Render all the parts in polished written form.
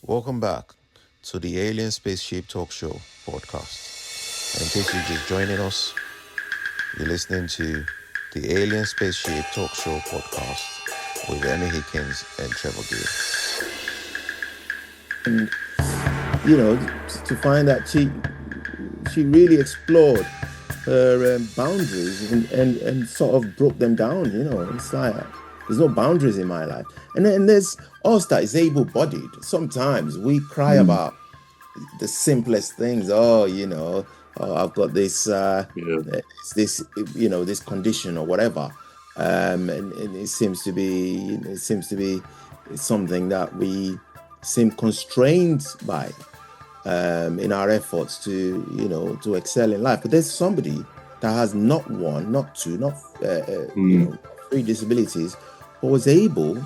Welcome back to the Alien Spaceship Talk Show podcast. And in case you're just joining us, you're listening to the Alien Spaceship Talk Show podcast with Emmy Hikins and Trevor. And to find that she really explored her boundaries and sort of broke them down. It's like there's no boundaries in my life, and then there's us that is able-bodied. Sometimes we cry about the simplest things. I've got this this condition or whatever, and it seems to be something that we seem constrained by in our efforts to excel in life. But there's somebody that has not one, not two, not three disabilities, but was able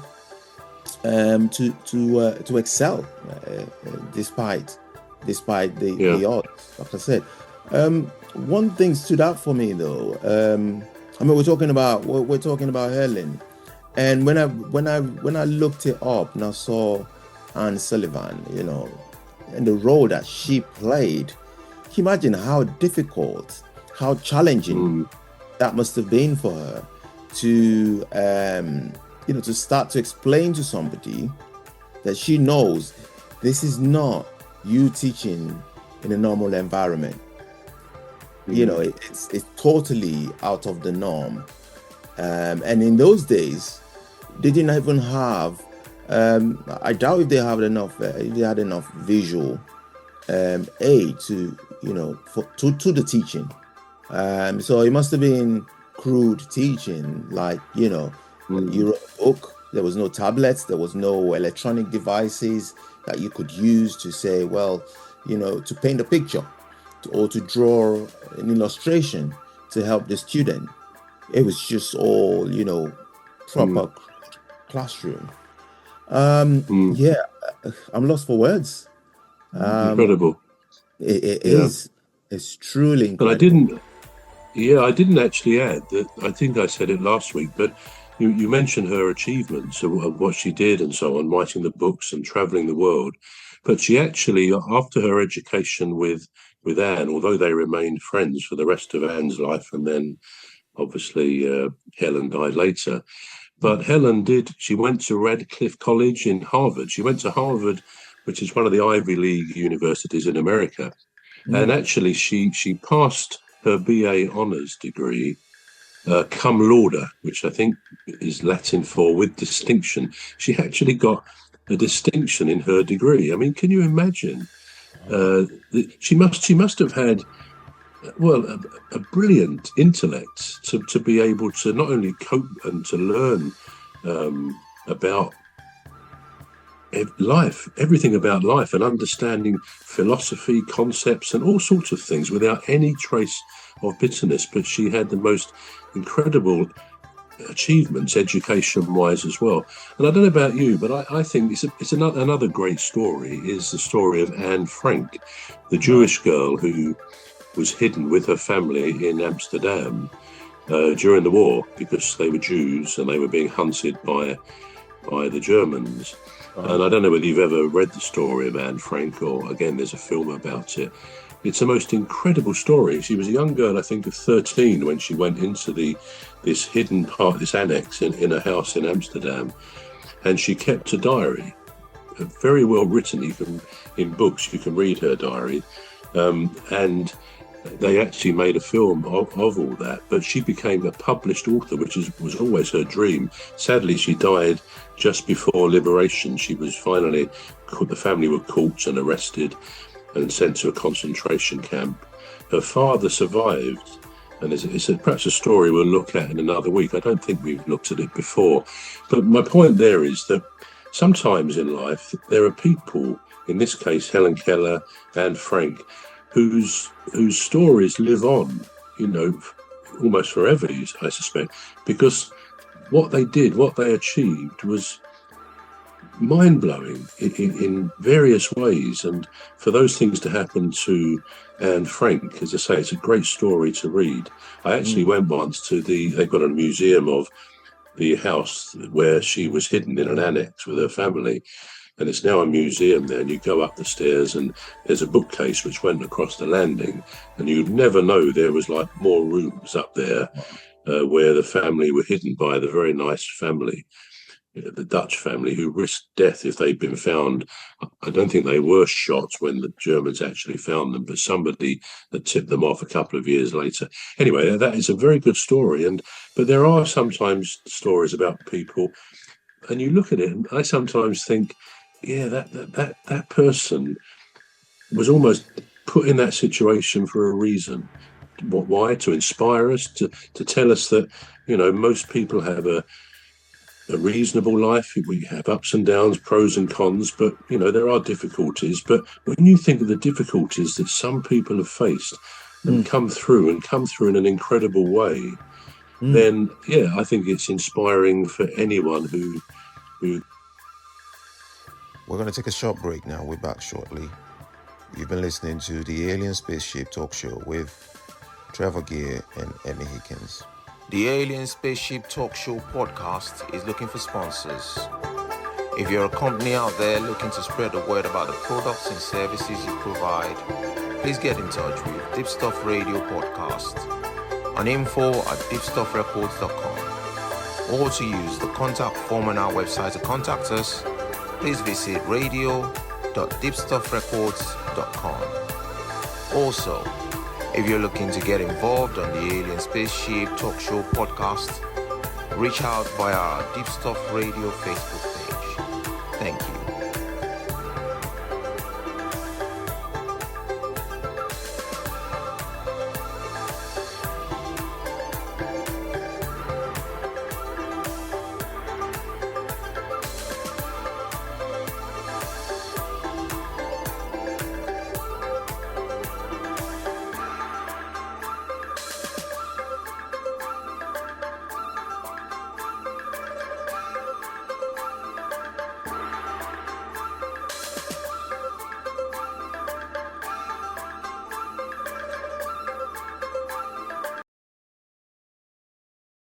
to excel despite the odds. Like I said, one thing stood out for me though. We're talking about Helen, and when I looked it up and I saw Anne Sullivan, and the role that she played, can you imagine how difficult, how challenging that must have been for her to to start to explain to somebody that she knows this is not you teaching in a normal environment. It's totally out of the norm. And in those days, they didn't even have I doubt if they had enough visual aid to the teaching. So it must have been crude teaching, like you wrote a book. There was no tablets, there was no electronic devices that you could use to say, to paint a picture or to draw an illustration to help the student. It was just all proper classroom. I'm lost for words. Incredible. It is. It's truly incredible. But I didn't actually add that. I think I said it last week, but you mentioned her achievements of what she did and so on, writing the books and traveling the world. But she actually, after her education with Anne, although they remained friends for the rest of Anne's life, and then obviously Helen died later. But Helen she went to Radcliffe College in Harvard. She went to Harvard, which is one of the Ivy League universities in America. And actually she passed her BA honours degree cum laude, which I think is Latin for with distinction. She actually got a distinction in her degree. I mean, can you imagine? She must have had a brilliant intellect to be able to not only cope and to learn about life, everything about life, and understanding philosophy, concepts, and all sorts of things without any trace of bitterness. But she had the most incredible achievements education-wise as well. And I don't know about you, but I think it's another great story is the story of Anne Frank, the Jewish girl who was hidden with her family in Amsterdam during the war because they were Jews and they were being hunted by the Germans. And I don't know whether you've ever read the story of Anne Frank, or again, there's a film about it. It's a most incredible story. She was a young girl, I think, of 13 when she went into this hidden part, this annex in a house in Amsterdam, and she kept a diary, very well written. In books, you can read her diary, and they actually made a film of all that. But she became a published author, which was always her dream. Sadly, she died just before liberation. She was finally, the family were caught and arrested and sent to a concentration camp. Her father survived, and it's perhaps a story we'll look at in another week. I don't think we've looked at it before. But my point there is that sometimes in life, there are people, in this case, Helen Keller and Frank, whose stories live on, almost forever, I suspect, because what they did, what they achieved was mind-blowing in various ways. And for those things to happen to Anne Frank, as I say, it's a great story to read. I actually went once to they've got a museum of the house where she was hidden in an annex with her family. and it's now a museum there. And you go up the stairs and there's a bookcase which went across the landing, and you'd never know there was like more rooms up there where the family were hidden by the very nice family, the Dutch family, who risked death if they'd been found. I don't think they were shot when the Germans actually found them, but somebody that tipped them off a couple of years later. Anyway, that is a very good story. But there are sometimes stories about people, and you look at it, and I sometimes think, yeah, that person was almost put in that situation for a reason. Why? To inspire us, to tell us that, most people have a reasonable life. We have ups and downs, pros and cons, but there are difficulties. But when you think of the difficulties that some people have faced and come through in an incredible way, then I think it's inspiring for anyone who. We're going to take a short break now. We're back shortly. You've been listening to the Alien Spaceship Talk Show with Trevor and Emmy Hikins. The Alien Spaceship Talk Show podcast is looking for sponsors. If you're a company out there looking to spread the word about the products and services you provide, please get in touch with Deepstuff Radio Podcast on info@deepstuffrecords.com, or to use the contact form on our website to contact us, please visit radio.deepstuffrecords.com. Also, if you're looking to get involved on the Alien Spaceship Talk Show podcast, reach out via our Deepstuff Radio Facebook page. Thank you.